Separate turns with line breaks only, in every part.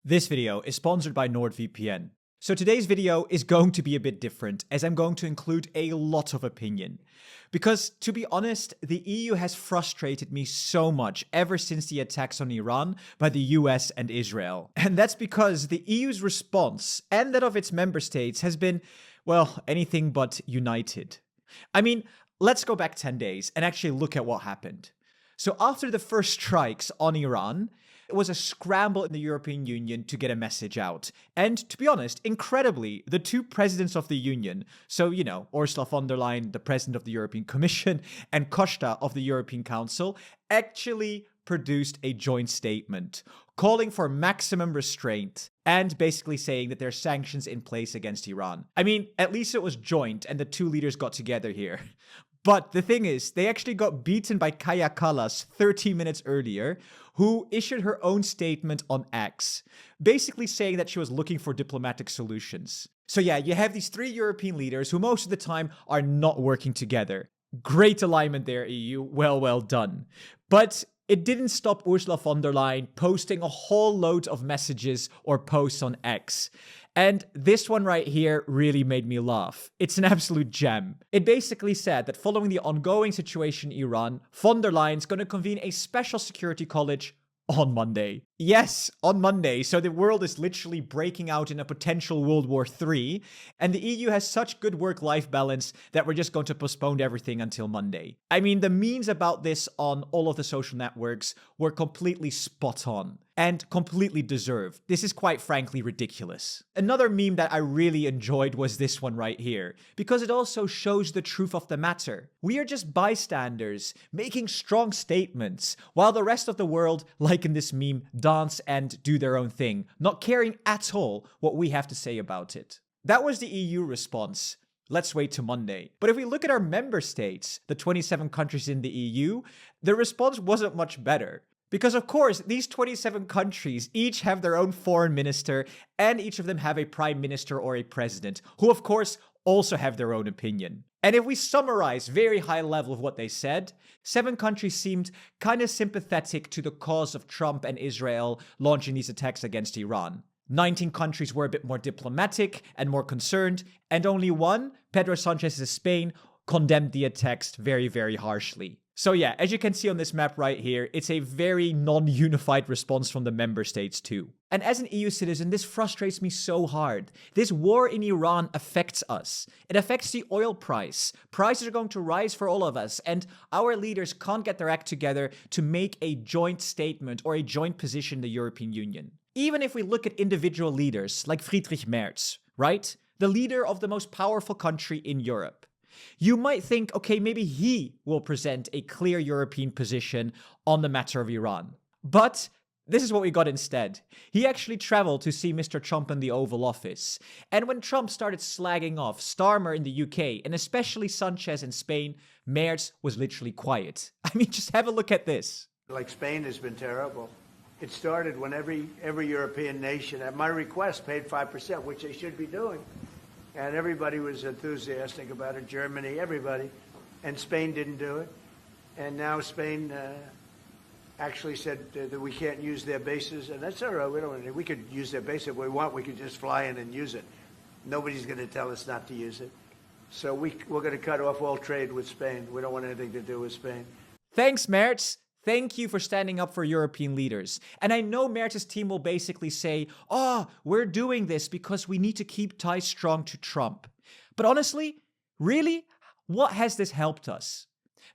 This video is sponsored by NordVPN. So today's video is going to be a bit different, as I'm going to include a lot of opinion. Because, to be honest, the EU has frustrated me so much ever since the attacks on Iran by the US and Israel. And that's because the EU's response, and that of its member states, has been, well, anything but united. I mean, let's go back 10 days and actually look at what happened. So after the first strikes on Iran, it was a scramble in the European Union to get a message out. And to be honest, incredibly, the two presidents of the Union, so, Ursula von der Leyen, the president of the European Commission, and Costa of the European Council, actually produced a joint statement calling for maximum restraint and basically saying that there are sanctions in place against Iran. I mean, at least it was joint and the two leaders got together here. But the thing is, they actually got beaten by Kaja Kallas 30 minutes earlier, who issued her own statement on X, basically saying that she was looking for diplomatic solutions. So yeah, you have these three European leaders who most of the time are not working together. Great alignment there, EU. Well done. But it didn't stop Ursula von der Leyen posting a whole load of messages or posts on X. And this one right here really made me laugh. It's an absolute gem. It basically said that following the ongoing situation in Iran, von der Leyen's going to convene a special security college on Monday. Yes, on Monday. So the world is literally breaking out in a potential World War III, and the EU has such good work-life balance that we're just going to postpone everything until Monday. I mean, the memes about this on all of the social networks were completely spot on and completely deserved. This is quite frankly ridiculous. Another meme that I really enjoyed was this one right here, because it also shows the truth of the matter. We are just bystanders making strong statements, while the rest of the world, like in this meme, dance and do their own thing, not caring at all what we have to say about it. That was the EU response. Let's wait till Monday. But if we look at our member states, the 27 countries in the EU, the response wasn't much better. Because of course, these 27 countries each have their own foreign minister, and each of them have a prime minister or a president, who of course also have their own opinion. And if we summarize very high level of what they said, 7 countries seemed kind of sympathetic to the cause of Trump and Israel launching these attacks against Iran. 19 countries were a bit more diplomatic and more concerned, and only one, Pedro Sanchez's Spain, condemned the attacks very harshly. So yeah, as you can see on this map right here, it's a very non-unified response from the member states too. And as an EU citizen, this frustrates me so hard. This war in Iran affects us. It affects the oil price. Prices are going to rise for all of us, and our leaders can't get their act together to make a joint statement or a joint position in the European Union. Even if we look at individual leaders like Friedrich Merz, right? The leader of the most powerful country in Europe. You might think, okay, maybe he will present a clear European position on the matter of Iran. But this is what we got instead. He actually traveled to see Mr. Trump in the Oval Office. And when Trump started slagging off Starmer in the UK, and especially Sanchez in Spain, Merz was literally quiet. I mean, just have a look at this.
Like Spain has been terrible. It started when every European nation, at my request, paid 5%, which they should be doing. And everybody was enthusiastic about it, Germany, everybody. And Spain didn't do it. And now Spain actually said that we can't use their bases. And that's all right. We could use their base if we want. We could just fly in and use it. Nobody's going to tell us not to use it. So we're going to cut off all trade with Spain. We don't want anything to do with Spain.
Thanks, Merz. Thank you for standing up for European leaders. And I know Merz's team will basically say, we're doing this because we need to keep ties strong to Trump. But honestly, really, what has this helped us?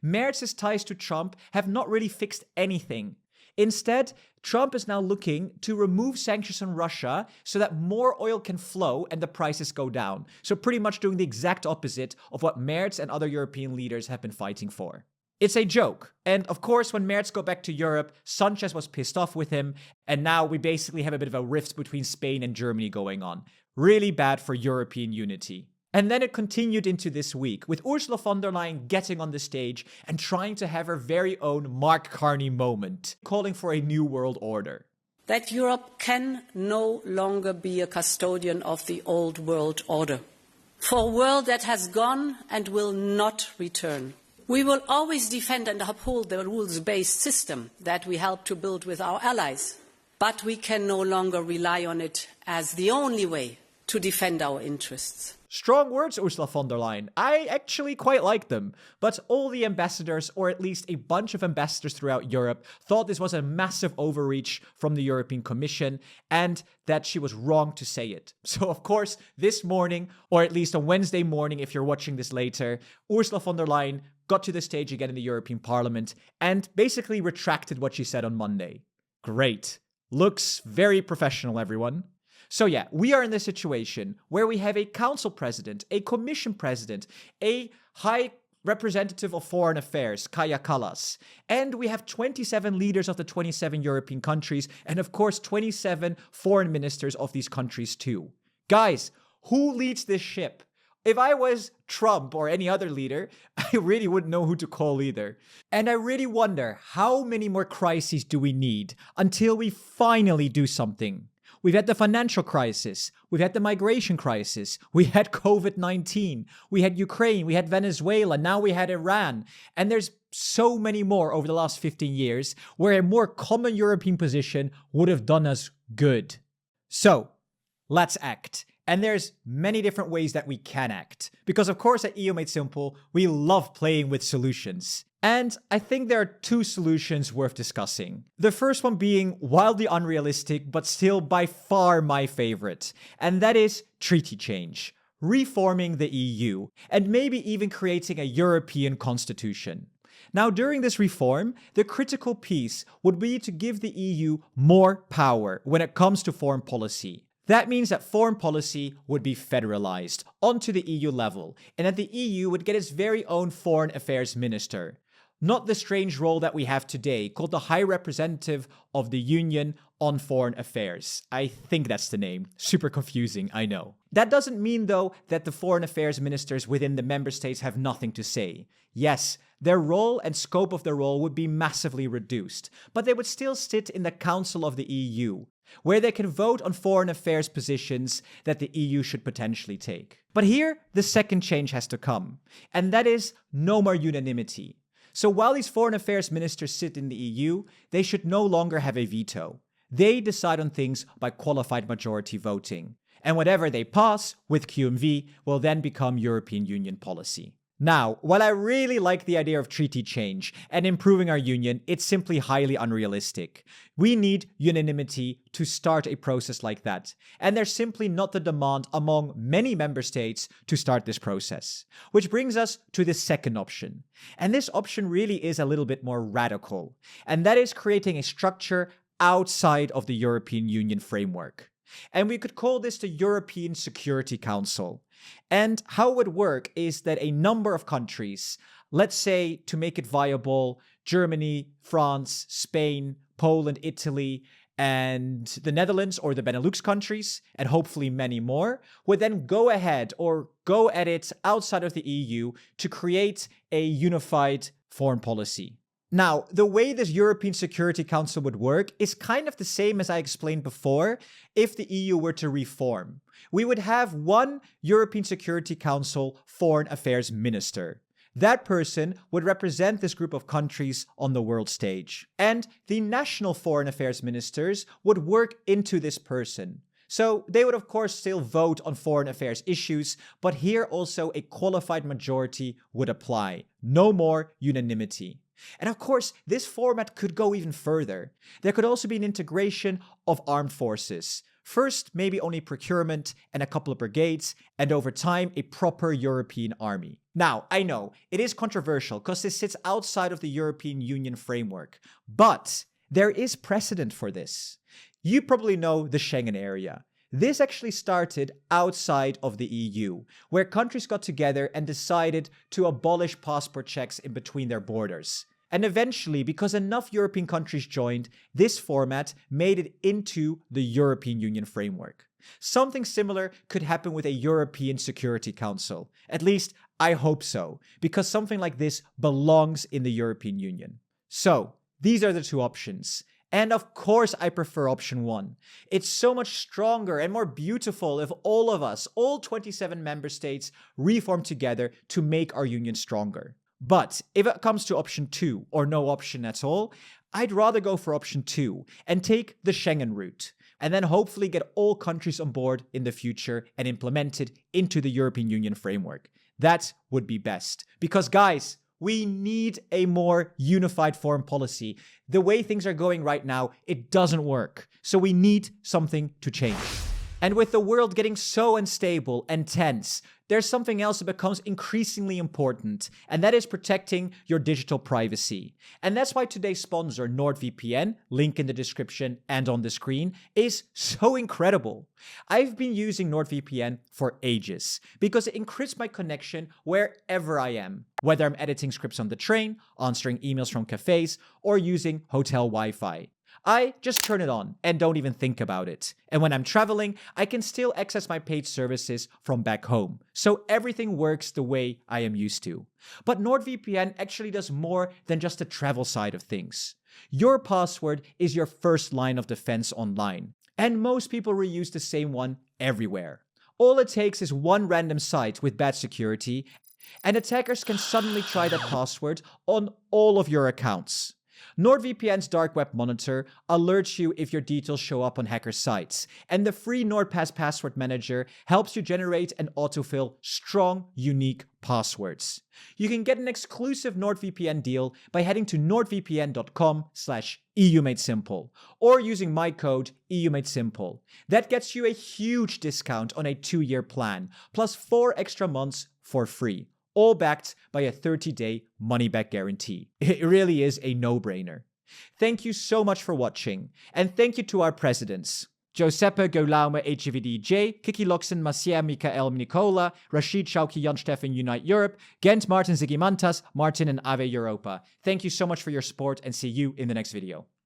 Merz's ties to Trump have not really fixed anything. Instead, Trump is now looking to remove sanctions on Russia so that more oil can flow and the prices go down. So pretty much doing the exact opposite of what Merz and other European leaders have been fighting for. It's a joke. And of course, when Merz got back to Europe, Sanchez was pissed off with him. And now we basically have a bit of a rift between Spain and Germany going on. Really bad for European unity. And then it continued into this week, with Ursula von der Leyen getting on the stage and trying to have her very own Mark Carney moment, calling for a new world order.
That Europe can no longer be a custodian of the old world order. For a world that has gone and will not return. We will always defend and uphold the rules-based system that we helped to build with our allies. but we can no longer rely on it as the only way to defend our interests.
Strong words, Ursula von der Leyen. I actually quite like them. But all the ambassadors, or at least a bunch of ambassadors throughout Europe, thought this was a massive overreach from the European Commission and that she was wrong to say it. So, of course, this morning, or at least on Wednesday morning, if you're watching this later, Ursula von der Leyen got to the stage again in the European Parliament and basically retracted what she said on Monday. Great. Looks very professional, everyone. So yeah, we are in this situation where we have a council president, a commission president, a high representative of foreign affairs, Kaja Kallas, and we have 27 leaders of the 27 European countries, and of course 27 foreign ministers of these countries too. Guys, who leads this ship? If I was Trump or any other leader, I really wouldn't know who to call either. And I really wonder, how many more crises do we need until we finally do something? We've had the financial crisis, we've had the migration crisis, we had COVID-19, we had Ukraine, we had Venezuela, now we had Iran. And there's so many more over the last 15 years where a more common European position would have done us good. So, let's act. And there's many different ways that we can act. Because of course at EU Made Simple, we love playing with solutions. And I think there are two solutions worth discussing. The first one being wildly unrealistic, but still by far my favorite. And that is treaty change. Reforming the EU. And maybe even creating a European constitution. Now, during this reform, the critical piece would be to give the EU more power when it comes to foreign policy. That means that foreign policy would be federalized onto the EU level, and that the EU would get its very own foreign affairs minister. Not the strange role that we have today, called the High Representative of the Union on Foreign Affairs. I think that's the name. Super confusing, I know. That doesn't mean, though, that the foreign affairs ministers within the member states have nothing to say. Yes, their role and scope of their role would be massively reduced, but they would still sit in the Council of the EU, where they can vote on foreign affairs positions that the EU should potentially take. But here, the second change has to come, and that is no more unanimity. So while these foreign affairs ministers sit in the EU, they should no longer have a veto. They decide on things by qualified majority voting. And whatever they pass with QMV will then become European Union policy. Now, while I really like the idea of treaty change and improving our union, it's simply highly unrealistic. We need unanimity to start a process like that. And there's simply not the demand among many member states to start this process. Which brings us to the second option. And this option really is a little bit more radical. And that is creating a structure outside of the European Union framework. And we could call this the European Security Council. And how it would work is that a number of countries, let's say to make it viable, Germany, France, Spain, Poland, Italy, and the Netherlands or the Benelux countries, and hopefully many more, would then go ahead or go at it outside of the EU to create a unified foreign policy. Now, the way this European Security Council would work is kind of the same as I explained before if the EU were to reform. We would have one European Security Council foreign affairs minister. That person would represent this group of countries on the world stage. And the national foreign affairs ministers would work into this person. So they would of course still vote on foreign affairs issues, but here also a qualified majority would apply. No more unanimity. And of course, this format could go even further. There could also be an integration of armed forces. First, maybe only procurement and a couple of brigades, and over time, a proper European army. Now, I know, it is controversial because this sits outside of the European Union framework, but there is precedent for this. You probably know the Schengen area. This actually started outside of the EU, where countries got together and decided to abolish passport checks in between their borders. And eventually, because enough European countries joined, this format made it into the European Union framework. Something similar could happen with a European Security Council. At least, I hope so, because something like this belongs in the European Union. So, these are the two options. And of course, I prefer option one. It's so much stronger and more beautiful if all of us, all 27 member states, reform together to make our union stronger. But if it comes to option two, or no option at all, I'd rather go for option 2 and take the Schengen route, and then hopefully get all countries on board in the future and implemented into the European Union framework. That would be best. Because guys, we need a more unified foreign policy. The way things are going right now, it doesn't work. So we need something to change. And with the world getting so unstable and tense, there's something else that becomes increasingly important, and that is protecting your digital privacy. And that's why today's sponsor, NordVPN, link in the description and on the screen, is so incredible. I've been using NordVPN for ages because it encrypts my connection wherever I am, whether I'm editing scripts on the train, answering emails from cafes, or using hotel Wi-Fi. I just turn it on and don't even think about it. And when I'm traveling, I can still access my paid services from back home. So everything works the way I am used to. But NordVPN actually does more than just the travel side of things. Your password is your first line of defense online. And most people reuse the same one everywhere. All it takes is one random site with bad security, and attackers can suddenly try that password on all of your accounts. NordVPN's Dark Web Monitor alerts you if your details show up on hacker sites, and the free NordPass Password Manager helps you generate and autofill strong, unique passwords. You can get an exclusive NordVPN deal by heading to nordvpn.com/EUMadeSimple or using my code EUMadeSimple. That gets you a huge discount on a 2-year plan, plus 4 extra months for free. All backed by a 30-day money-back guarantee. It really is a no-brainer. Thank you so much for watching, and thank you to our presidents. Giuseppe Golaume HVDJ, Kiki Loxen Macier Mikael Nicola, Rashid Shauki Jan Steffen Unite Europe, Gent Martin Zigimantas, Martin and Ave Europa. Thank you so much for your support, and see you in the next video.